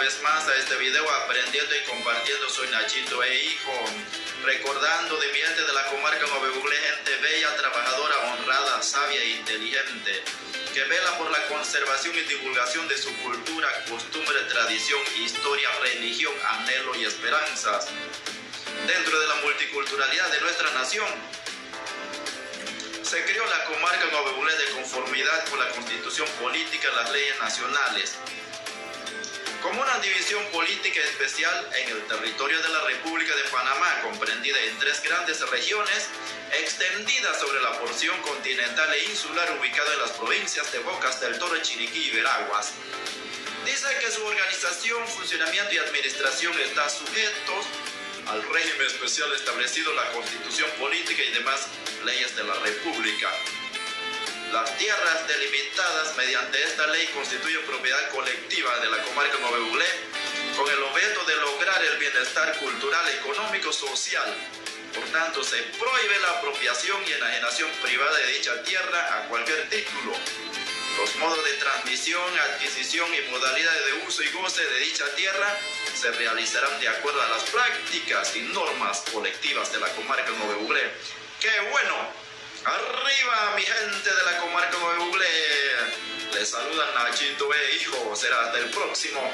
vez más a este video Aprendiendo y Compartiendo. Soy Nachito Hijo, recordando de mi gente de la comarca Nueve Buglé, gente bella, trabajadora, honrada, sabia e inteligente, que vela por la conservación y divulgación de su cultura, costumbre, tradición, historia, religión, anhelo y esperanzas dentro de la multiculturalidad de nuestra nación. Se creó la comarca Nueve Buglé de conformidad con la Constitución Política y las leyes nacionales, como una división política especial en el territorio de la República de Panamá, comprendida en 3 grandes regiones, extendida sobre la porción continental e insular ubicada en las provincias de Bocas del Toro, Chiriquí y Veraguas. Dice que su organización, funcionamiento y administración están sujetos al régimen especial establecido en la Constitución Política y demás leyes de la República. Las tierras delimitadas mediante esta ley constituyen propiedad colectiva de la comarca Nueve Buglé, con el objeto de lograr el bienestar cultural, económico, social. Por tanto, se prohíbe la apropiación y enajenación privada de dicha tierra a cualquier título. Los modos de transmisión, adquisición y modalidades de uso y goce de dicha tierra se realizarán de acuerdo a las prácticas y normas colectivas de la comarca Nueve Buglé. ¡Qué bueno! ¡Arriba, mi gente de la comarca Nueve Buglé! Les saluda Nachito Hijo. Será hasta el próximo.